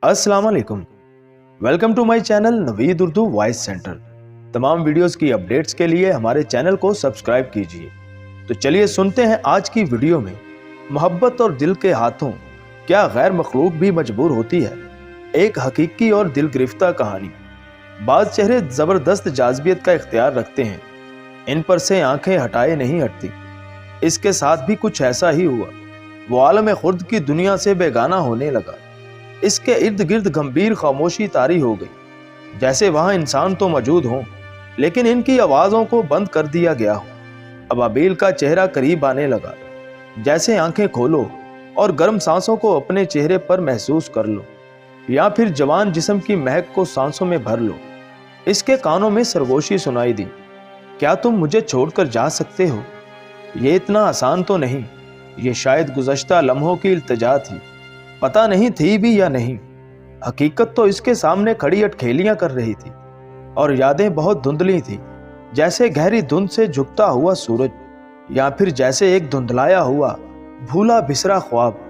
अस्सलाम वालेकुम। Welcome to my channel Naveed Urdu voice centre. तमाम वीडियोस की अपडेट्स के लिए हमारे चैनल को सब्सक्राइब कीजिए। तो चलिए सुनते हैं आज की वीडियो में मोहब्बत और दिल के हाथों क्या गैर मखलूक भी मजबूर होती है, एक हकीकी और दिल गिरफ्ता कहानी। बाज़ चेहरे ज़बरदस्त जाज़बियत का इख्तियार रखते हैं, इन पर से आंखें हटाए नहीं हटती। इसके साथ भी कुछ ऐसा ही हुआ। वो आलम खुर्द की दुनिया से बेगाना होने लगा। इसके इर्द गिर्द गंभीर खामोशी तारी हो गई, जैसे वहाँ इंसान तो मौजूद हों लेकिन इनकी आवाज़ों को बंद कर दिया गया हो। अबाबील का चेहरा करीब आने लगा, जैसे आंखें खोलो और गर्म सांसों को अपने चेहरे पर महसूस कर लो, या फिर जवान जिस्म की महक को सांसों में भर लो। इसके कानों में सरगोशी सुनाई दी, क्या तुम मुझे छोड़कर जा सकते हो? ये इतना आसान तो नहीं। ये शायद गुज़श्ता लम्हों की इल्तिजा थी, पता नहीं थी भी या नहीं। हकीकत तो इसके सामने खड़ी अटखेलियां कर रही थी और यादें बहुत धुंधली थी, जैसे गहरी धुंध से झुकता हुआ सूरज, या फिर जैसे एक धुंधलाया हुआ भूला बिसरा ख्वाब।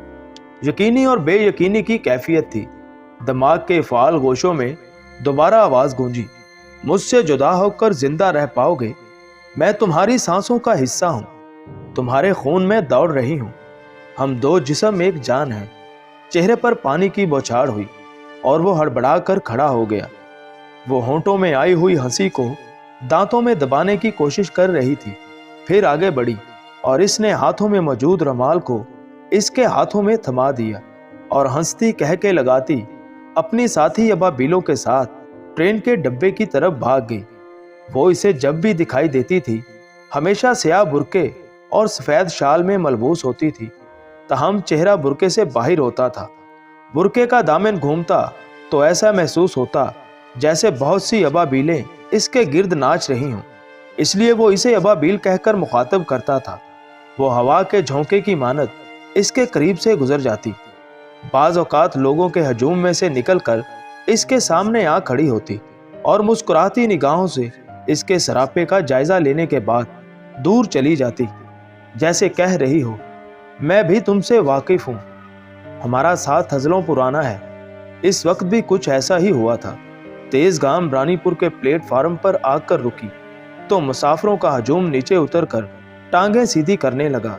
यकीनी और बेयकीनी की कैफियत थी। दिमाग के फाल गोशों में दोबारा आवाज़ गूंजी, मुझसे जुदा होकर जिंदा रह पाओगे? मैं तुम्हारी सांसों का हिस्सा हूँ, तुम्हारे खून में दौड़ रही हूँ। हम दो जिस्म एक जान हैं। चेहरे पर पानी की बौछार हुई और वो हड़बड़ा कर खड़ा हो गया। वो होंठों में आई हुई हंसी को दांतों में दबाने की कोशिश कर रही थी, फिर आगे बढ़ी और इसने हाथों में मौजूद रुमाल को इसके हाथों में थमा दिया और हंसती कह के लगाती अपनी साथी अबाबीलों के साथ ट्रेन के डब्बे की तरफ भाग गई। वो इसे जब भी दिखाई देती थी हमेशा स्याह बुर्के और सफ़ेद शाल में मलबूस होती थी, तहम चेहरा बुर्के से बाहर होता था। बुर्के का दामन घूमता तो ऐसा महसूस होता जैसे बहुत सी अबाबीलें इसके गिर्द नाच रही हों, इसलिए वो इसे अबाबील कहकर मुखातब करता था। वो हवा के झोंके की मानद इसके करीब से गुजर जाती, बाज़ औक़ात लोगों के हजूम में से निकलकर इसके सामने आ खड़ी होती और मुस्कुराती निगाहों से इसके सरापे का जायज़ा लेने के बाद दूर चली जाती, जैसे कह रही हो, मैं भी तुमसे वाकिफ हूँ, हमारा साथ हज़लों पुराना है। इस वक्त भी कुछ ऐसा ही हुआ था। तेज़ गाम रानीपुर के प्लेटफार्म पर आकर रुकी तो मुसाफिरों का हजूम नीचे उतरकर टांगें सीधी करने लगा।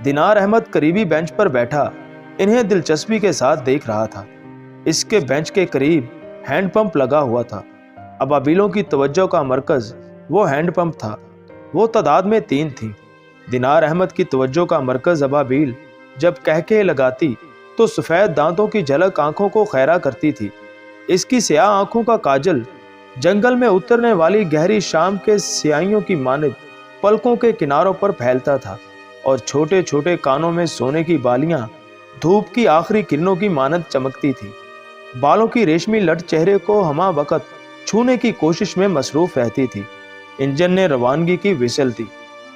दिनार अहमद करीबी बेंच पर बैठा इन्हें दिलचस्पी के साथ देख रहा था। इसके बेंच के करीब हैंड पंप लगा हुआ था। अबाबीलों की तवज्जो का मरकज़ वो हैंड पंप था। वो तादाद में 3 थी। दिनार अहमद की तवज्जो का मरकज़ अबाबील जब कहके लगाती तो सफ़ेद दांतों की झलक आंखों को खैरा करती थी। इसकी स्याह आंखों का काजल जंगल में उतरने वाली गहरी शाम के स्याहियों की मानद पलकों के किनारों पर फैलता था और छोटे छोटे कानों में सोने की बालियां धूप की आखिरी किरणों की मानद चमकती थी। बालों की रेशमी लट चेहरे को हमा वक़्त छूने की कोशिश में मसरूफ़ रहती थी। इंजन ने रवानगी की विसल दी।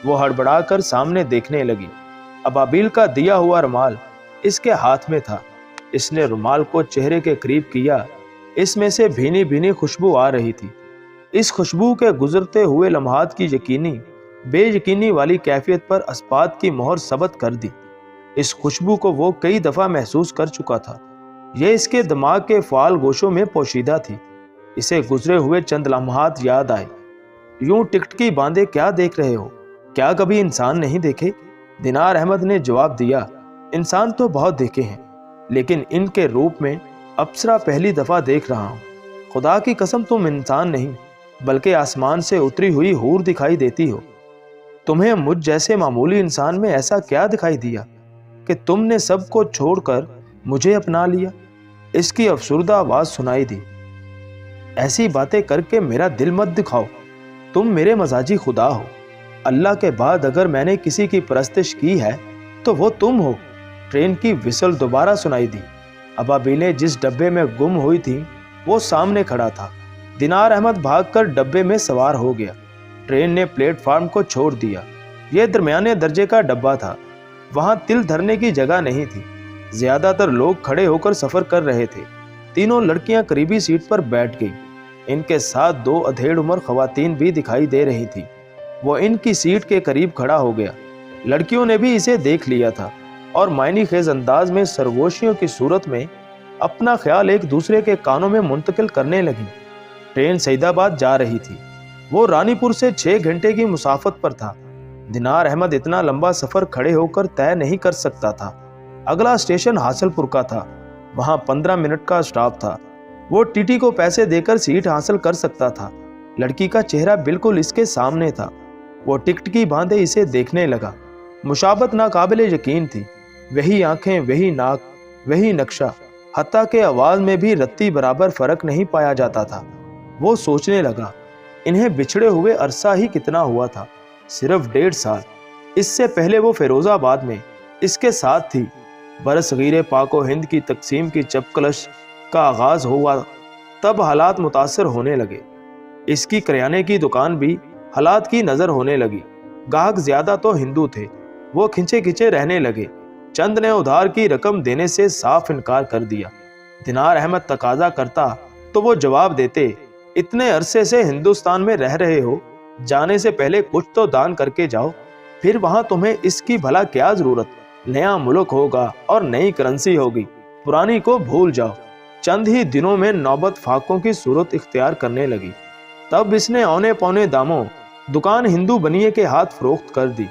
वो हड़बड़ा कर सामने देखने लगी। अबाबील का दिया हुआ रुमाल इसके हाथ में था। इसने रुमाल को चेहरे के करीब किया। इसमें से भीनी भीनी खुशबू आ रही थी। इस खुशबू के गुजरते हुए लम्हात की यकीनी बेयकीनी वाली कैफियत पर अस्पात की मोहर सबत कर दी। इस खुशबू को वो कई दफ़ा महसूस कर चुका था। यह इसके दिमाग के फाल गोशों में पोशीदा थी। इसे गुजरे हुए चंद लम्हात याद आए। यूं टिकटकी बांधे क्या देख रहे हो? क्या कभी इंसान नहीं देखे? दिनार अहमद ने जवाब दिया, इंसान तो बहुत देखे हैं, लेकिन इनके रूप में अप्सरा पहली दफ़ा देख रहा हूँ। खुदा की कसम तुम इंसान नहीं बल्कि आसमान से उतरी हुई हूर दिखाई देती हो। तुम्हें मुझ जैसे मामूली इंसान में ऐसा क्या दिखाई दिया कि तुमने सबको छोड़कर मुझे अपना लिया? इसकी अफसुर्दा आवाज़ सुनाई दी, ऐसी बातें करके मेरा दिल मत दिखाओ। तुम मेरे मजाजी खुदा हो। अल्लाह के बाद अगर मैंने किसी की परस्तिश की है तो वो तुम हो। ट्रेन की विसल दोबारा सुनाई दी। अबाबीलें जिस डब्बे में गुम हुई थी वो सामने खड़ा था। दिनार अहमद भागकर डब्बे में सवार हो गया। ट्रेन ने प्लेटफार्म को छोड़ दिया। यह दरमियाने दर्जे का डब्बा था। वहाँ तिल धरने की जगह नहीं थी। ज़्यादातर लोग खड़े होकर सफ़र कर रहे थे। तीनों लड़कियां करीबी सीट पर बैठ गईं। इनके साथ 2 अधेड़ उम्र ख़वातीन भी दिखाई दे रही थी। वो इनकी सीट के करीब खड़ा हो गया। लड़कियों ने भी इसे देख लिया था और मायनी खेज अंदाज में सरगोशियों की सूरत में अपना ख्याल एक दूसरे के कानों में मुंतकिल करने लगी। ट्रेन सईदाबाद जा रही थी। वो रानीपुर से 6 घंटे की मुसाफत पर था। दिनार अहमद इतना लंबा सफर खड़े होकर तय नहीं कर सकता था। अगला स्टेशन हासिलपुर का था। वहां 15 मिनट का स्टॉप था। वो टीटी को पैसे देकर सीट हासिल कर सकता था। लड़की का चेहरा बिल्कुल इसके सामने था। वो टिकट की बांधे इसे देखने लगा। मुशाबत नाकाबिले यकीन थी। वही आंखें, वही नाक, वही नक्शा, हत्ता के आवाज में भी रत्ती बराबर फर्क नहीं पाया जाता था। वो सोचने लगा, इन्हें बिछड़े हुए अरसा ही कितना हुआ था, सिर्फ 1.5 साल। इससे पहले वो फिरोजाबाद में इसके साथ थी। बरसगीरे पाको हिंद की तकसीम की चपकलश का आगाज हुआ, तब हालात मुतासर होने लगे। इसकी करियाने की दुकान भी हालात की नजर होने लगी। गाहक ज्यादा तो हिंदू थे। वो खिंचे खिंचे रहने लगे। चंद ने उधार की रकम देने से साफ इनकार कर दिया। दिनार अहमद तकाजा करता तो वो जवाब देते, इतने अरसे से हिंदुस्तान में रह रहे हो, जाने से पहले कुछ तो दान करके जाओ, फिर वहां तुम्हें इसकी भला क्या जरूरत। नया मुल्क होगा और नई करेंसी होगी, पुरानी को भूल जाओ। चंद ही दिनों में नौबत फाकों की सूरत इख्तियार करने लगी। तब इसने औने पौने दामों दुकान हिंदू बनिए के हाथ फरोख्त कर दी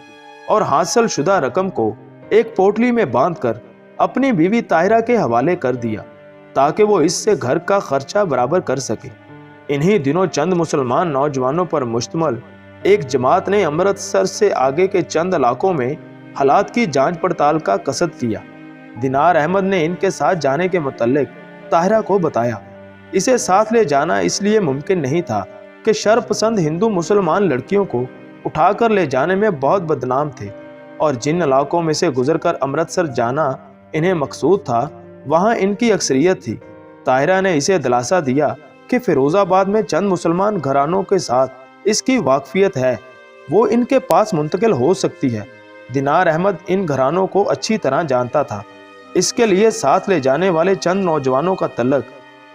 और हासिल शुदा रकम को एक पोटली में बांधकर अपनी बीवी ताहिरा के हवाले कर दिया, ताकि वो इससे घर का खर्चा बराबर कर सके। इन्हीं दिनों चंद मुसलमान नौजवानों पर मुश्तमल एक जमात ने अमृतसर से आगे के चंद इलाकों में हालात की जांच पड़ताल का कसद किया। दिनार अहमद ने इनके साथ जाने के मुतल्लिक ताहिरा को बताया। इसे साथ ले जाना इसलिए मुमकिन नहीं था कि शरपसंद हिंदू मुसलमान लड़कियों को उठाकर ले जाने में बहुत बदनाम थे, और जिन इलाकों में से गुजरकर अमृतसर जाना इन्हें मकसूद था, वहां इनकी अक्सरियत थी। ताहिरा ने इसे दिलासा दिया कि फिरोजाबाद में चंद मुसलमान घरानों के साथ इसकी वाकफियत है, वो इनके पास मुंतकिल हो सकती है। दिनार अहमद इन घरानों को अच्छी तरह जानता था। इसके लिए साथ ले जाने वाले चंद नौजवानों का तल्लक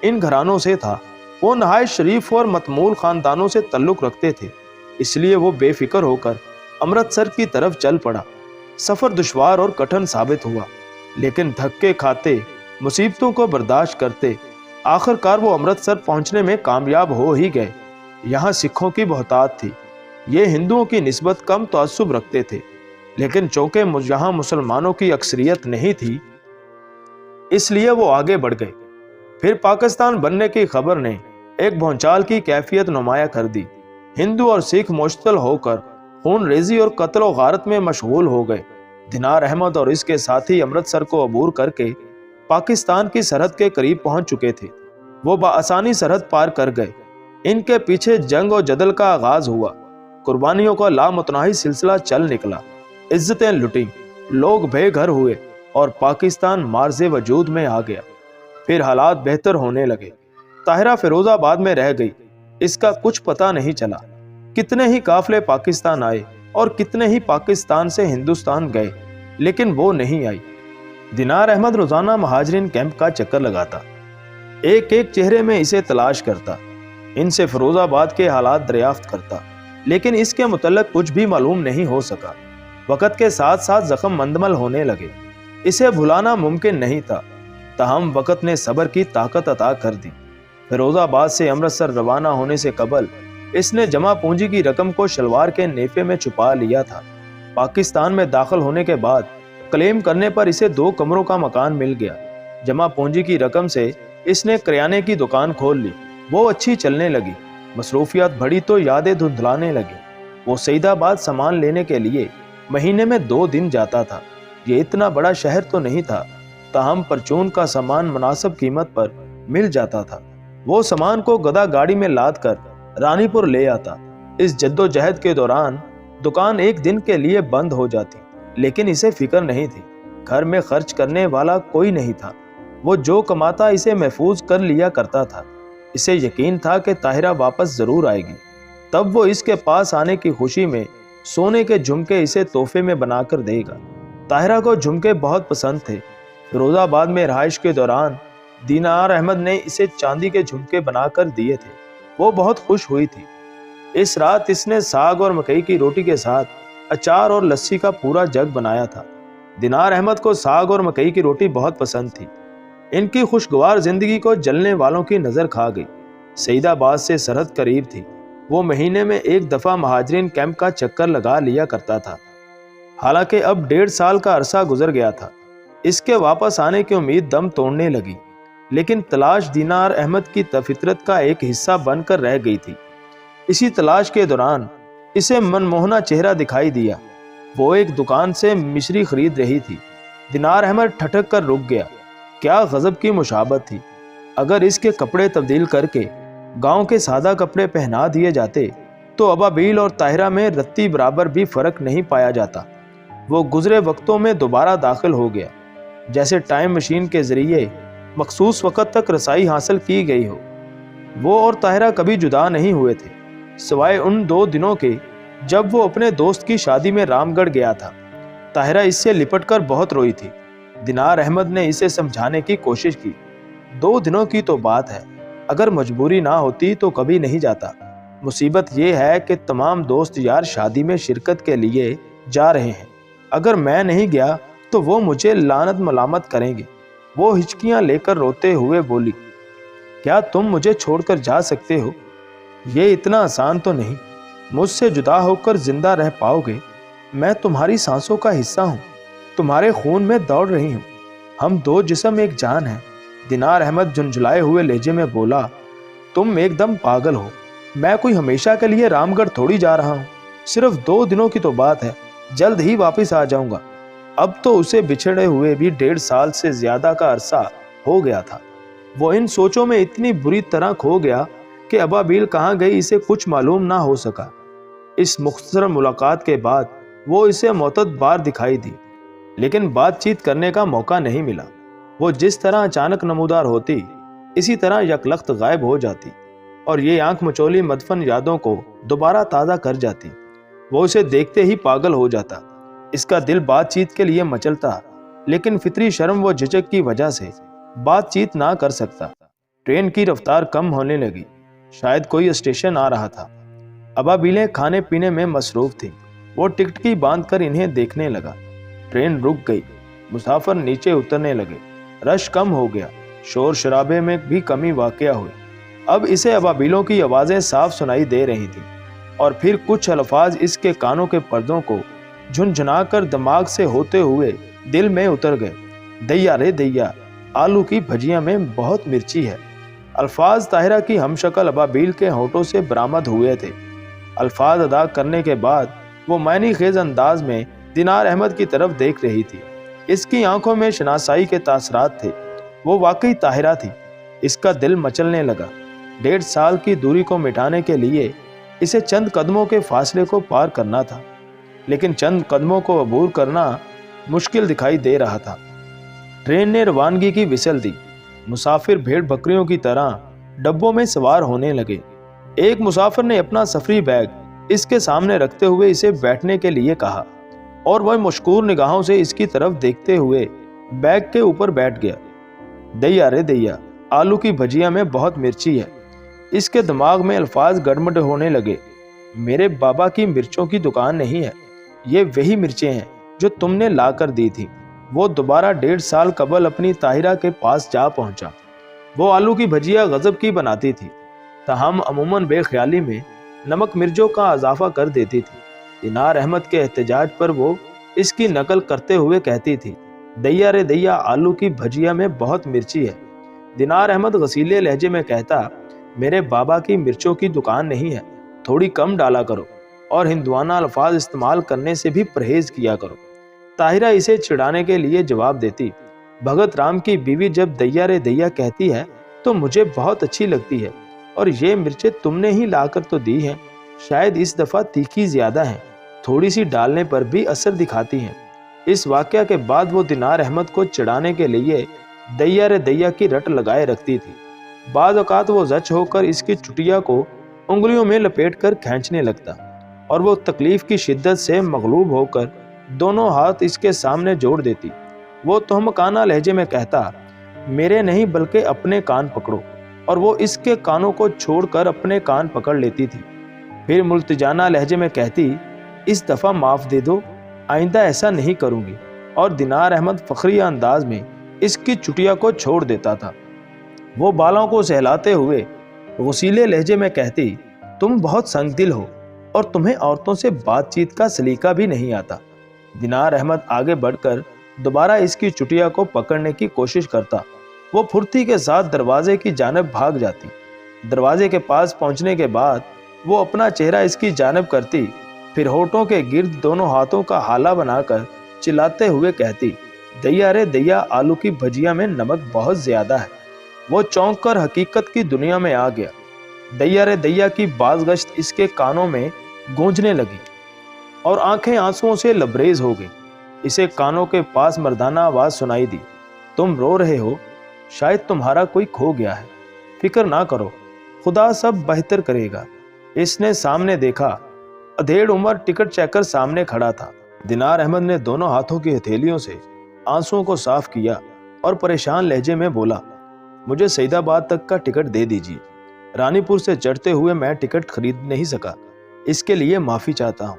इन घरानों से था। वो नहायत शरीफ और मतमूल खानदानों से तल्लुक रखते थे, इसलिए वो बेफिक्र होकर अमृतसर की तरफ चल पड़ा। सफ़र दुश्वार और कठिन साबित हुआ, लेकिन धक्के खाते, मुसीबतों को बर्दाश्त करते आखिरकार वो अमृतसर पहुंचने में कामयाब हो ही गए। यहाँ सिखों की बहुतात थी। ये हिंदुओं की निस्बत कम तअस्सुब रखते थे, लेकिन चूंकि यहाँ मुसलमानों की अक्सरियत नहीं थी, इसलिए वो आगे बढ़ गए। फिर पाकिस्तान बनने की खबर ने एक भौचाल की कैफियत नुमाया कर दी। हिंदू और सिख मुश्तल होकर खून रेजी और कत्ल व गारत में मशगूल हो गए। दिनार अहमद और इसके साथी अमृतसर को अबूर करके पाकिस्तान की सरहद के करीब पहुंच चुके थे। वो बाआसानी सरहद पार कर गए। इनके पीछे जंग और जदल का आगाज हुआ। कुर्बानियों का लामुतनाही सिलसिला चल निकला। इज्जतें लुटी, लोग बेघर हुए और पाकिस्तान मार्ज़े वजूद में आ गया। फिर हालात बेहतर होने लगे। ताहिरा फिरोजाबाद में रह गई। इसका कुछ पता नहीं चला। कितने ही काफले पाकिस्तान आए और कितने ही पाकिस्तान से हिंदुस्तान गए, लेकिन वो नहीं आई। दिनार अहमद रोजाना महाजरीन कैंप का चक्कर लगाता, एक एक चेहरे में इसे तलाश करता, इनसे फिरोजाबाद के हालात दरियाफ्त करता, लेकिन इसके मुतल्लिक कुछ भी मालूम नहीं हो सका। वक़्त के साथ साथ जख्म मंदमल होने लगे। इसे भुलाना मुमकिन नहीं था, ताहम वक़्त ने सब्र की ताकत अता कर दी। फिरोजाबाद से अमृतसर रवाना होने से कबल इसने जमा पूंजी की रकम को शलवार के नेफे में छुपा लिया था। पाकिस्तान में दाखिल होने के बाद क्लेम करने पर इसे 2 कमरों का मकान मिल गया। जमा पूंजी की रकम से इसने करियाने की दुकान खोल ली। वो अच्छी चलने लगी। मसरूफियात बढ़ी तो यादें धुंधलाने लगी। वो सईदाबाद सामान लेने के लिए महीने में 2 दिन जाता था। ये इतना बड़ा शहर तो नहीं था, ताहम परचून का सामान मुनासिब कीमत पर मिल जाता था। वो सामान को गदा गाड़ी में लाद कर रानीपुर ले आता। इस जद्दोजहद के दौरान दुकान एक दिन के लिए बंद हो जाती, लेकिन इसे फिक्र नहीं थी। घर में खर्च करने वाला कोई नहीं था। वो जो कमाता इसे महफूज कर लिया करता था। इसे यकीन था कि ताहिरा वापस जरूर आएगी। तब वो इसके पास आने की खुशी में सोने के झुमके इसे तोहफे में बनाकर देगा। ताहिरा को झुमके बहुत पसंद थे। फिरोजाबाद में रहाइश के दौरान दिनार अहमद ने इसे चांदी के झुमके बनाकर दिए थे। वो बहुत खुश हुई थी। इस रात इसने साग और मकई की रोटी के साथ अचार और लस्सी का पूरा जग बनाया था। दिनार अहमद को साग और मकई की रोटी बहुत पसंद थी। इनकी खुशगवार जिंदगी को जलने वालों की नज़र खा गई। सईदाबाद से सरहद करीब थी। वो महीने में एक दफ़ा महाजरीन कैंप का चक्कर लगा लिया करता था। हालांकि अब 1.5 साल का अरसा गुजर गया था। इसके वापस आने की उम्मीद दम तोड़ने लगी, लेकिन तलाश दीनार अहमद की फितरत का एक हिस्सा बनकर रह गई थी। इसी तलाश के दौरान इसे मनमोहना चेहरा दिखाई दिया। वो एक दुकान से मिश्री खरीद रही थी। दीनार अहमद ठठक कर रुक गया। क्या गजब की मुशाबत थी। अगर इसके कपड़े तब्दील करके गांव के सादा कपड़े पहना दिए जाते तो अबाबील और ताहिरा में रत्ती बराबर भी फर्क नहीं पाया जाता। वो गुजरे वक्तों में दोबारा दाखिल हो गया, जैसे टाइम मशीन के जरिए मखसूस वक़्त तक रसाई हासिल की गई हो। वो और ताहिरा कभी जुदा नहीं हुए थे, सिवाय उन 2 दिनों के जब वो अपने दोस्त की शादी में रामगढ़ गया था। ताहिरा इससे लिपटकर बहुत रोई थी। दीनार अहमद ने इसे समझाने की कोशिश की। 2 दिनों की तो बात है, अगर मजबूरी ना होती तो कभी नहीं जाता। मुसीबत ये है कि तमाम दोस्त यार शादी में शिरकत के लिए जा रहे हैं। अगर मैं नहीं गया तो वो मुझे लानत मलामत करेंगे। वो हिचकियां लेकर रोते हुए बोली, क्या तुम मुझे छोड़कर जा सकते हो? ये इतना आसान तो नहीं। मुझसे जुदा होकर जिंदा रह पाओगे? मैं तुम्हारी सांसों का हिस्सा हूँ, तुम्हारे खून में दौड़ रही हूँ। हम 2 जिस्म एक जान है। दीनार अहमद झुंझुलाए हुए लहजे में बोला, तुम एकदम पागल हो। मैं कोई हमेशा के लिए रामगढ़ थोड़ी जा रहा हूँ। सिर्फ 2 दिनों की तो बात है, जल्द ही वापस आ जाऊंगा। अब तो उसे बिछड़े हुए भी 1.5 साल से ज्यादा का अरसा हो गया था। वो इन सोचों में इतनी बुरी तरह खो गया कि अबाबील कहाँ गई इसे कुछ मालूम ना हो सका। इस मुख्तसर मुलाकात के बाद वो इसे मुतअद्दिद बार दिखाई दी, लेकिन बातचीत करने का मौका नहीं मिला। वो जिस तरह अचानक नमूदार होती, इसी तरह यकलख्त गायब हो जाती और ये आंख मचोली मदफन यादों को दोबारा ताज़ा कर जाती। वो उसे देखते ही पागल हो जाता। इसका दिल बातचीत के लिए मचलता, लेकिन फितरी शर्म व झिझक की वजह से बातचीत ना कर सकता। ट्रेन की रफ्तार कम होने लगी। शायद कोई स्टेशन आ रहा था। अबाबीलें खाने पीने में मसरूफ थी। वो टिकट की बांध कर इन्हें देखने लगा। ट्रेन रुक गई। मुसाफिर नीचे उतरने लगे। रश कम हो गया। शोर शराबे में भी कमी वाक़या हुई। अब इसे अबाबीलों की आवाज़ें साफ सुनाई दे रही थीं और फिर कुछ अल्फाज इसके कानों के पर्दों को झुनझुना कर दिमाग से होते हुए दिल में उतर गए। दैया रे दैया, आलू की भजिया में बहुत मिर्ची है। अल्फाज ताहिरा की हमशक्ल अबाबील के होठों से बरामद हुए थे। अल्फाज अदा करने के बाद वो मायनी खेज अंदाज में दीनार अहमद की तरफ देख रही थी। इसकी आंखों में शनासाई के तासरात थे। वो वाकई ताहिरा थी। इसका दिल मचलने लगा। 1.5 साल की दूरी को मिटाने के लिए इसे चंद कदमों के फासले को पार करना था, लेकिन चंद कदमों को अबूर करना मुश्किल दिखाई दे रहा था। ट्रेन ने रवानगी की विसल दी। मुसाफिर भेड़ बकरियों की तरह डब्बों में सवार होने लगे। एक मुसाफिर ने अपना सफरी बैग इसके सामने रखते हुए इसे बैठने के लिए कहा और वह मशकूर निगाहों से इसकी तरफ देखते हुए बैग के ऊपर बैठ गया। दैया रे दैया, आलू की भजिया में बहुत मिर्ची है। इसके दिमाग में अल्फाज गड़बड़ होने लगे। मेरे बाबा की मिर्चों की दुकान नहीं है। ये वही मिर्चें हैं जो तुमने ला कर दी थी। वो दोबारा 1.5 साल कबल अपनी ताहिरा के पास जा पहुंचा। वो आलू की भजिया गजब की बनाती थी, ताहम अमूमन बेख्याली में नमक मिर्चों का इजाफा कर देती थी। दीनार अहमद के एहतजाज पर वो इसकी नकल करते हुए कहती थी, दैया रे दैया, आलू की भजिया में बहुत मिर्ची है। दीनार अहमद गसीले लहजे में कहता, मेरे बाबा की मिर्चों की दुकान नहीं है, थोड़ी कम डाला करो और हिंदुआना अल्फाज इस्तेमाल करने से भी परहेज किया करो। ताहिरा इसे चिढ़ाने के लिए जवाब देती, भगत राम की बीवी जब दैया रे दैया कहती है तो मुझे बहुत अच्छी लगती है, और ये मिर्चें तुमने ही लाकर तो दी हैं। शायद इस दफ़ा तीखी ज़्यादा हैं, थोड़ी सी डालने पर भी असर दिखाती हैं। इस वाक़या के बाद वो दीनार अहमद को चिढ़ाने के लिए दैया रे दैया की रट लगाए रखती थी। बाज़ औक़ात वो जच होकर इसकी चुटिया को उंगलियों में लपेट कर खींचने लगता और वो तकलीफ़ की शिद्दत से मगलूब होकर दोनों हाथ इसके सामने जोड़ देती। वो तोहमकाना लहजे में कहता, मेरे नहीं बल्कि अपने कान पकड़ो, और वो इसके कानों को छोड़कर अपने कान पकड़ लेती थी। फिर मुल्तजाना लहजे में कहती, इस दफ़ा माफ़ दे दो, आइंदा ऐसा नहीं करूँगी। और दीनार अहमद फ़ख्रिया अंदाज में इसकी चुटिया को छोड़ देता था। वो बालों को सहलाते हुए वसीले लहजे में कहती, तुम बहुत संगदिल हो और तुम्हें औरतों से बातचीत का सलीका भी नहीं आता। दिनार अहमद आगे बढ़कर दोबारा इसकी चुटिया को पकड़ने की कोशिश करता। वो फुर्ती के साथ दरवाजे की जानिब भाग जाती। दरवाजे के पास पहुंचने के बाद वो अपना चेहरा इसकी जानिब करती, फिर होठों के गिर्द दोनों हाथों का हाला बनाकर चिल्लाते हुए कहती, दैया रे दैया, आलू की भजिया में नमक बहुत ज्यादा है। वो चौंक कर हकीकत की दुनिया में आ गया। दैया रे दैया की बाज़गश्त इसके कानों में गूंजने लगी और आंखें आंसुओं से लबरेज हो गई। इसे कानों के पास मर्दाना आवाज सुनाई दी, तुम रो रहे हो, शायद तुम्हारा कोई खो गया है। फिक्र ना करो, खुदा सब बेहतर करेगा। इसने सामने देखा, अधेड़ उम्र टिकट चेकर सामने खड़ा था। दिनार अहमद ने दोनों हाथों की हथेलियों से आंसुओं को साफ किया और परेशान लहजे में बोला, मुझे सईदाबाद तक का टिकट दे दीजिए। रानीपुर से चढ़ते हुए मैं टिकट खरीद नहीं सका, इसके लिए माफ़ी चाहता हूँ।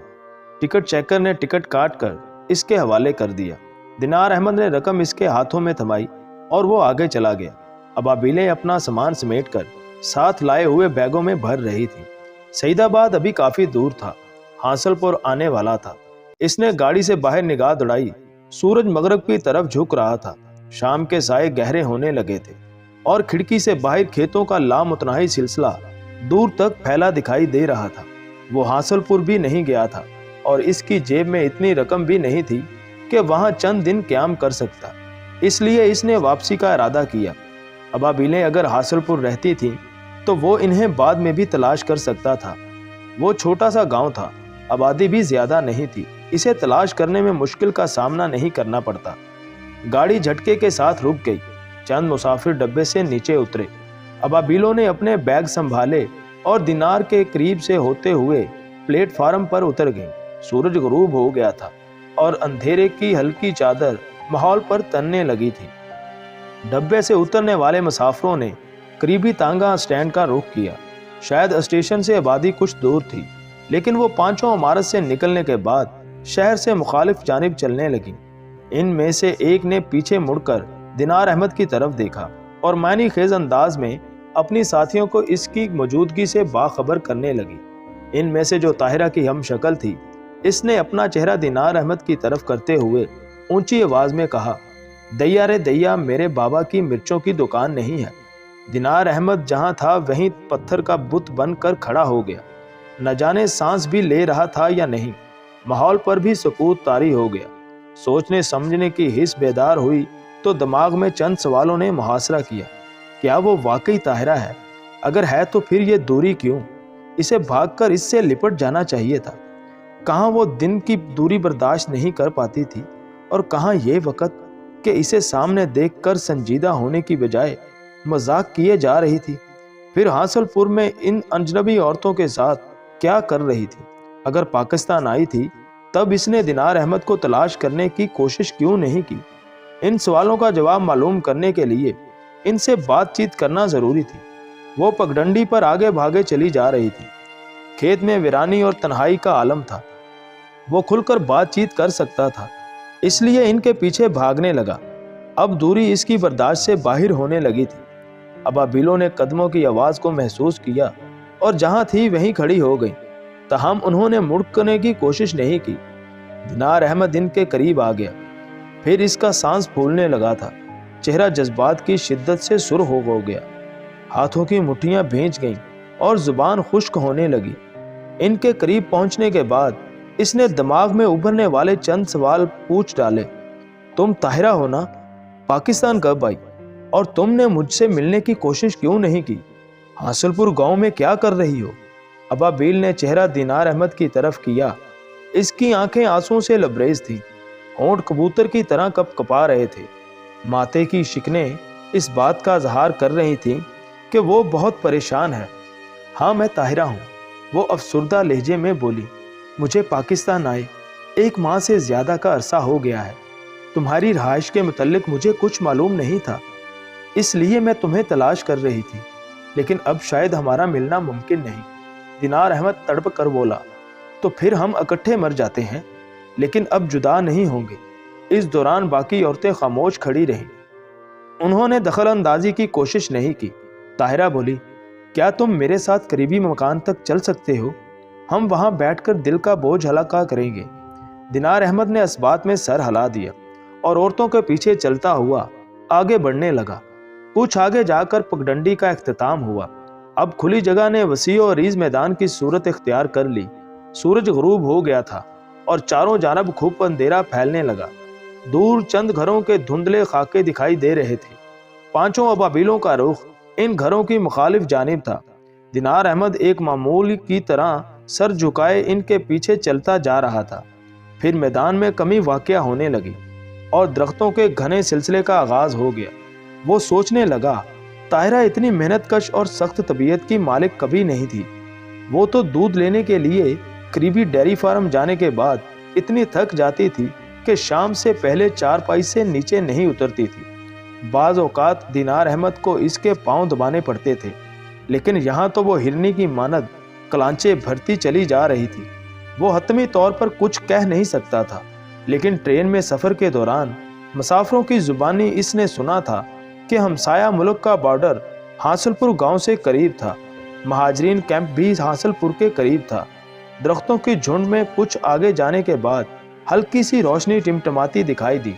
टिकट चेकर ने टिकट काट कर इसके हवाले कर दिया। दिनार अहमद ने रकम इसके हाथों में थमाई और वो आगे चला गया। अबाबीलें अपना सामान समेट कर साथ लाए हुए बैगों में भर रही थी। सईदाबाद अभी काफ़ी दूर था, हासलपुर आने वाला था। इसने गाड़ी से बाहर निगाह दौड़ाई। सूरज मगरब की तरफ झुक रहा था। शाम के साए गहरे होने लगे थे और खिड़की से बाहर खेतों का लामुतनाही सिलसिला दूर तक फैला दिखाई दे रहा था। वो हासलपुर भी नहीं गया था और इसकी जेब में इतनी रकम भी नहीं थी कि वहां चंद दिन क्याम कर सकता। इसलिए इसने वापसी का इरादा किया। अबाबीलें अगर हासलपुर रहती थीं तो वो इन्हें बाद में भी तलाश कर सकता था। वो छोटा सा गांव था, आबादी भी ज्यादा नहीं थी। इसे तलाश करने में मुश्किल का सामना नहीं करना पड़ता। गाड़ी झटके के साथ रुक गई। चंद मुसाफिर डब्बे से नीचे उतरे। अबाबीलों ने अपने बैग संभाले और दिनार के करीब से होते हुए प्लेटफार्म पर उतर गई। सूरज गुरूब हो गया था और अंधेरे की हल्की चादर माहौल पर तनने लगी थी। डब्बे से उतरने वाले मुसाफिरों ने करीबी तांगा स्टैंड का रुख किया। शायद स्टेशन से आबादी कुछ दूर थी, लेकिन वो पांचों इमारत से निकलने के बाद शहर से मुखालिफ जानिब चलने लगी। इनमें से एक ने पीछे मुड़कर दिनार अहमद की तरफ देखा और मायनी खेज अंदाज में अपनी साथियों को इसकी मौजूदगी से बाखबर करने लगी। इनमें से जो ताहिरा की हम शक्ल थी, इसने अपना चेहरा दिनार अहमद की तरफ करते हुए ऊंची आवाज में कहा, दैया रे दैया, मेरे बाबा की मिर्चों की दुकान नहीं है। दिनार अहमद जहां था वहीं पत्थर का बुत बनकर खड़ा हो गया। न जाने सांस भी ले रहा था या नहीं। माहौल पर भी सुकूत तारी हो गया। सोचने समझने की हिस्स बेदार हुई तो दिमाग में चंद सवालों ने मुहासरा किया। क्या वो वाकई ताहिरा है? अगर है तो फिर ये दूरी क्यों? इसे भागकर इससे लिपट जाना चाहिए था। कहाँ वो दिन की दूरी बर्दाश्त नहीं कर पाती थी और कहाँ ये वक़्त कि इसे सामने देखकर संजीदा होने की बजाय मजाक किए जा रही थी। फिर हासलपुर में इन अजनबी औरतों के साथ क्या कर रही थी? अगर पाकिस्तान आई थी तब इसने दिनार अहमद को तलाश करने की कोशिश क्यों नहीं की? इन सवालों का जवाब मालूम करने के लिए इनसे बातचीत करना जरूरी थी। वो पगडंडी पर आगे भागे चली जा रही थी। खेत में वीरानी और तन्हाई का आलम था। वो खुलकर बातचीत कर सकता था, इसलिए इनके पीछे भागने लगा। अब दूरी इसकी बर्दाश्त से बाहर होने लगी थी। अबाबीलों ने कदमों की आवाज़ को महसूस किया और जहां थी वहीं खड़ी हो गई। तहम उन्होंने मुड़कने की कोशिश नहीं की। दिनार अहमद इनके करीब आ गया। फिर इसका सांस फूलने लगा था। चेहरा जज्बात की शिद्दत से सुर्ख हो गया। हाथों की मुट्ठियां भींच गईं और जुबान खुश्क होने लगी। इनके करीब पहुंचने के बाद इसने दिमाग में उभरने वाले चंद सवाल पूछ डाले। तुम ताहिरा हो ना? पाकिस्तान कब आई? और तुमने मुझसे मिलने की कोशिश क्यों नहीं की? हासलपुर गांव में क्या कर रही हो? अबाबील ने चेहरा दिनार अहमद की तरफ किया। इसकी आंखें आंसुओं से लबरेज थीं। होंठ कबूतर की तरह कपकपा रहे थे। माथे की शिकनें इस बात का इजहार कर रही थीं कि वो बहुत परेशान है। हाँ, मैं ताहिरा हूँ, वो अफसुर्दा लहजे में बोली। मुझे पाकिस्तान आए 1 माह से ज़्यादा का अरसा हो गया है। तुम्हारी रहाइश के मुतल्लिक मुझे कुछ मालूम नहीं था, इसलिए मैं तुम्हें तलाश कर रही थी, लेकिन अब शायद हमारा मिलना मुमकिन नहीं। दिनार अहमद तड़प कर बोला, तो फिर हम इकट्ठे मर जाते हैं, लेकिन अब जुदा नहीं होंगे। इस दौरान बाकी औरतें खामोश खड़ी रहीं। उन्होंने दखल अंदाजी की कोशिश नहीं की। ताहिरा बोली, क्या तुम मेरे साथ करीबी मकान तक चल सकते हो? हम वहां बैठकर दिल का बोझ हल्का करेंगे। दिनार अहमद ने इस बात में सर हिला दिया और औरतों के पीछे चलता हुआ आगे बढ़ने लगा। कुछ आगे जाकर पगडंडी का इख्तिताम हुआ। अब खुली जगह ने वसी और रीज मैदान की सूरत इख्तियार कर ली। सूरज गुरूब हो गया था और चारों जानब खूब अंधेरा फैलने लगा। दूर चंद घरों के धुंधले खाके दिखाई दे रहे थे। पांचों अबाबीलों का रुख इन घरों की मुखालिफ जानिब था। दिनार अहमद एक मामूल की तरह सर झुकाए इनके पीछे चलता जा रहा था। फिर मैदान में कमी वाक़या होने लगी और दरख्तों के घने सिलसिले का आगाज हो गया। वो सोचने लगा, ताहिरा इतनी मेहनतकश और सख्त तबीयत की मालिक कभी नहीं थी। वो तो दूध लेने के लिए करीबी डेयरी फार्म जाने के बाद इतनी थक जाती थी कि शाम से पहले चारपाई से नीचे नहीं उतरती थी। बाज़ औक़ात दिनार अहमद को इसके पांव दबाने पड़ते थे, लेकिन यहाँ तो वो हिरनी की मानद कलांचे भरती चली जा रही थी। वो हतमी तौर पर कुछ कह नहीं सकता था, लेकिन ट्रेन में सफ़र के दौरान मुसाफिरों की ज़ुबानी इसने सुना था कि हमसाया मुल्क का बॉर्डर हासिलपुर गांव से करीब था। महाजरीन कैंप भी हासिलपुर के करीब था। दरख्तों की झुंड में कुछ आगे जाने के बाद हल्की सी रोशनी टिमटमाती दिखाई दी।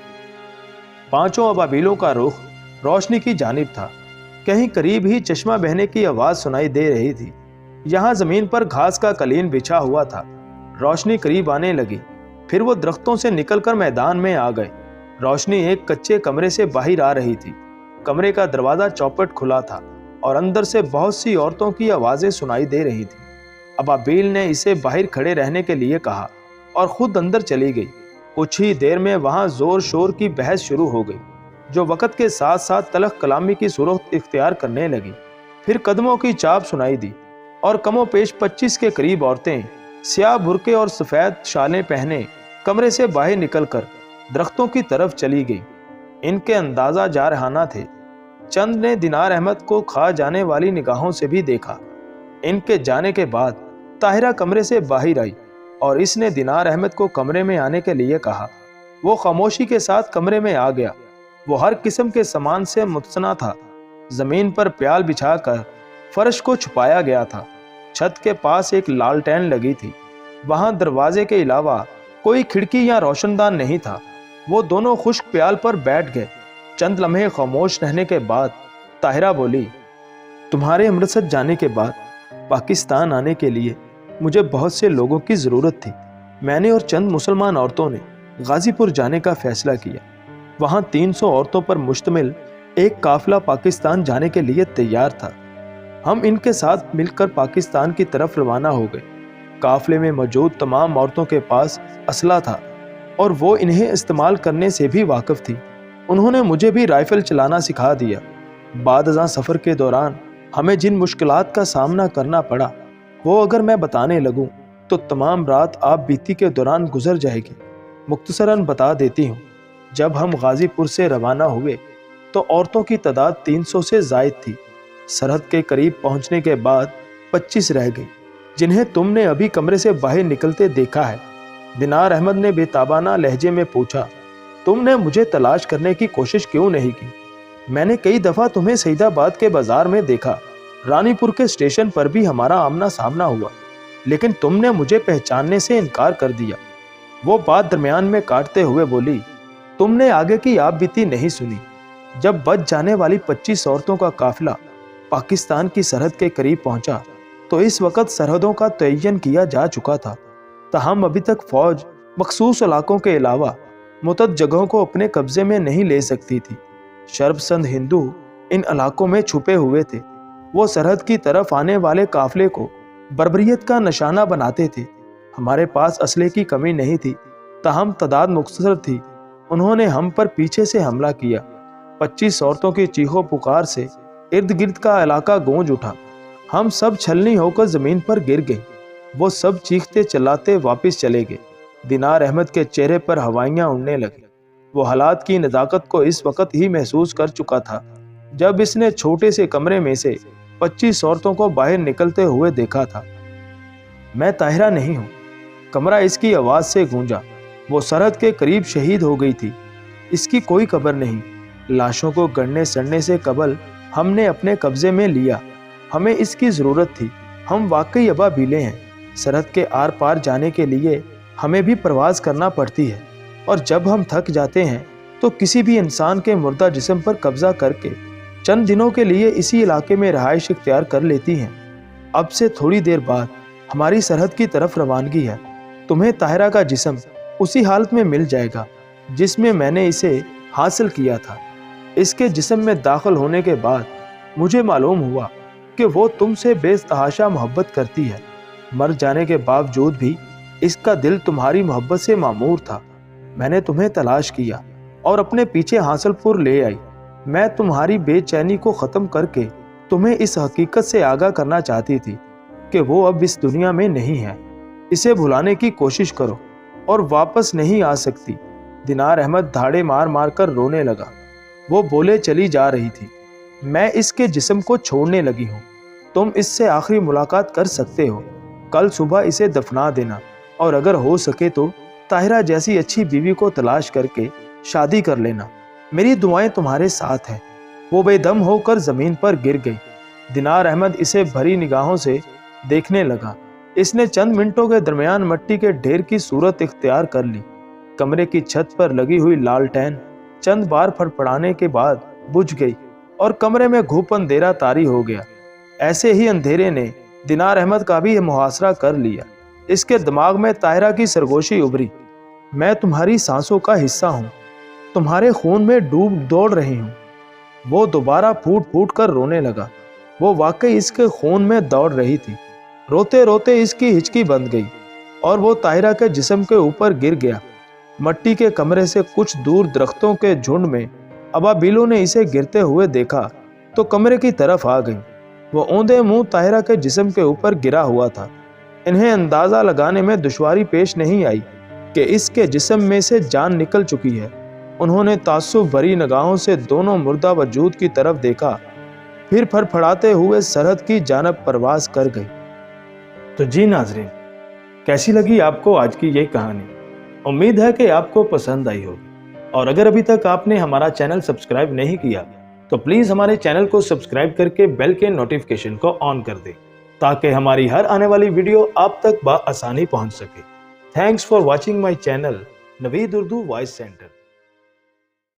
पांचों अबाबीलों का रुख रोशनी की जानिब था। कहीं करीब ही चश्मा बहने की आवाज़ सुनाई दे रही थी। यहाँ ज़मीन पर घास का कलीन बिछा हुआ था। रोशनी करीब आने लगी। फिर वो दरख्तों से निकलकर मैदान में आ गए। रोशनी एक कच्चे कमरे से बाहर आ रही थी। कमरे का दरवाज़ा चौपट खुला था और अंदर से बहुत सी औरतों की आवाज़ें सुनाई दे रही थी। अबाबील ने इसे बाहर खड़े रहने के लिए कहा और ख़ुद अंदर चली गई। कुछ ही देर में वहाँ ज़ोर शोर की बहस शुरू हो गई, जो वक़्त के साथ साथ तलख कलामी की सूरत इख्तियार करने लगी। फिर कदमों की चाप सुनाई दी और कमो पेश 25 के करीब औरतें स्याह बुरके और सफ़ेद शालें पहने कमरे से बाहर निकलकर दरख्तों की तरफ चली गई। इनके अंदाज़ा जारहाना थे। चंद ने दिनार अहमद को खा जाने वाली निगाहों से भी देखा। इनके जाने के बाद ताहिरा कमरे से बाहर आई और इसने दिनार अहमद को कमरे में आने के लिए कहा। वो खामोशी के साथ कमरे में आ गया। वो हर किस्म के सामान से मुत्सना था। ज़मीन पर प्याल बिछाकर फर्श को छुपाया गया था। छत के पास एक लालटेन लगी थी। वहाँ दरवाजे के अलावा कोई खिड़की या रोशनदान नहीं था। वो दोनों खुश्क प्याल पर बैठ गए। चंद लम्हे खामोश रहने के बाद ताहिरा बोली, तुम्हारे अमृतसर जाने के बाद पाकिस्तान आने के लिए मुझे बहुत से लोगों की ज़रूरत थी। मैंने और चंद मुसलमान औरतों ने गाज़ीपुर जाने का फ़ैसला किया। वहाँ 300 औरतों पर मुश्तमिल एक काफ़िला पाकिस्तान जाने के लिए तैयार था। हम इनके साथ मिलकर पाकिस्तान की तरफ रवाना हो गए। काफ़िले में मौजूद तमाम औरतों के पास असला था और वो इन्हें इस्तेमाल करने से भी वाकिफ़ थी। उन्होंने मुझे भी राइफ़ल चलाना सिखा दिया। बाद-अज़ां सफ़र के दौरान हमें जिन मुश्किलात का सामना करना पड़ा, वो अगर मैं बताने लगूं तो तमाम रात आप बीती के दौरान गुजर जाएगी। मुख्तसरन बता देती हूँ, जब हम गाज़ीपुर से रवाना हुए तो औरतों की तादाद 300 से ज़ायद थी। सरहद के करीब पहुँचने के बाद 25 रह गई, जिन्हें तुमने अभी कमरे से बाहर निकलते देखा है। दिनार अहमद ने बेताबाना लहजे में पूछा, तुमने मुझे तलाश करने की कोशिश क्यों नहीं की? मैंने कई दफ़ा तुम्हें सईदाबाद के बाज़ार में देखा। रानीपुर के स्टेशन पर भी हमारा आमना सामना हुआ, लेकिन तुमने मुझे पहचानने से इनकार कर दिया। वो बात दरमियान में काटते हुए बोली, तुमने आगे की आप बीती नहीं सुनी। जब बच जाने वाली 25 औरतों का काफिला पाकिस्तान की सरहद के करीब पहुंचा तो इस वक्त सरहदों का तयन किया जा चुका था। ताहम अभी तक फौज मखसूस इलाकों के अलावा मुतद जगहों को अपने कब्जे में नहीं ले सकती थी। शर्पसंद हिंदू इन इलाकों में छुपे हुए थे। वो सरहद की तरफ आने वाले काफिले को बर्बरियत का निशाना बनाते थे। हमारे पास असले की कमी नहीं थी, ताहम तादाद मुख्तसर थी। उन्होंने हम पर पीछे से हमला किया। 25 औरतों की चीखों पुकार से इर्द गिर्द का इलाका गूंज उठा। हम सब छलनी होकर ज़मीन पर गिर गए। वो सब चीखते चिल्लाते वापस चले गए। दिनार अहमद के चेहरे पर हवाइयाँ उड़ने लगी। वो हालात की नज़ाकत को इस वक्त ही महसूस कर चुका था जब इसने छोटे से कमरे में से 25 औरतों को बाहर निकलते हुए देखा था। मैं ताहिरा नहीं हूँ, कमरा इसकी आवाज़ से गूंजा। वो सरहद के करीब शहीद हो गई थी। इसकी कोई खबर नहीं, लाशों को गड़ने सड़ने से कबल हमने अपने कब्जे में लिया। हमें इसकी ज़रूरत थी। हम वाकई अबाबीले हैं। सरहद के आर पार जाने के लिए हमें भी प्रवास करना पड़ती है, और जब हम थक जाते हैं तो किसी भी इंसान के मुर्दा जिस्म पर कब्जा करके चंद दिनों के लिए इसी इलाके में रहाइश इख्तियार कर लेती हैं। अब से थोड़ी देर बाद हमारी सरहद की तरफ रवानगी है। तुम्हें ताहिरा का जिस्म उसी हालत में मिल जाएगा जिसमें मैंने इसे हासिल किया था। इसके जिस्म में दाखिल होने के बाद मुझे मालूम हुआ कि वो तुमसे बेतहाशा मोहब्बत करती है। मर जाने के बावजूद भी इसका दिल तुम्हारी मोहब्बत से मामूर था। मैंने तुम्हें तलाश किया और अपने पीछे हासिलपुर ले आई। मैं तुम्हारी बेचैनी को ख़त्म करके तुम्हें इस हकीकत से आगाह करना चाहती थी कि वो अब इस दुनिया में नहीं है। इसे भुलाने की कोशिश करो और वापस नहीं आ सकती। दिनार अहमद धाड़े मार मार कर रोने लगा। वो बोले चली जा रही थी, मैं इसके जिस्म को छोड़ने लगी हूँ। तुम इससे आखिरी मुलाकात कर सकते हो। कल सुबह इसे दफना देना, और अगर हो सके तो ताहिरा जैसी अच्छी बीवी को तलाश करके शादी कर लेना। मेरी दुआएं तुम्हारे साथ हैं। वो बेदम होकर ज़मीन पर गिर गई। दिनार अहमद इसे भरी निगाहों से देखने लगा। इसने चंद मिनटों के दरमियान मट्टी के ढेर की सूरत इख्तियार कर ली। कमरे की छत पर लगी हुई लालटेन चंद बार फड़फड़ाने के बाद बुझ गई और कमरे में घूप अंधेरा तारी हो गया। ऐसे ही अंधेरे ने दिनार अहमद का भी मुहासरा कर लिया। इसके दिमाग में ताहिरा की सरगोशी उभरी। मैं तुम्हारी सांसों का हिस्सा हूँ, तुम्हारे खून में डूब दौड़ रही हूँ। वो दोबारा फूट फूट कर रोने लगा। वो वाकई इसके खून में दौड़ रही थी। रोते रोते इसकी हिचकी बंद गई और वो ताहिरा के जिस्म के ऊपर गिर गया। मट्टी के कमरे से कुछ दूर दरख्तों के झुंड में अबाबीलों ने इसे गिरते हुए देखा तो कमरे की तरफ आ गई। वो औंधे मुंह ताहिरा के जिस्म के ऊपर गिरा हुआ था। इन्हें अंदाज़ा लगाने में दुश्वारी पेश नहीं आई कि इसके जिस्म में से जान निकल चुकी है। उन्होंने ताज्जुब भरी निगाहों से दोनों मुर्दा वजूद की तरफ देखा, फिर फड़फड़ाते हुए सरहद की जानब परवास कर गई। तो जी नाज़रीन, कैसी लगी आपको आज की ये कहानी? उम्मीद है कि आपको पसंद आई हो। और अगर अभी तक आपने हमारा चैनल सब्सक्राइब नहीं किया तो प्लीज़ हमारे चैनल को सब्सक्राइब करके बेल के नोटिफिकेशन को ऑन कर दें, ताकि हमारी हर आने वाली वीडियो आप तक बआसानी पहुंच सके। Thanks for watching my channel Naveed Urdu voice centre.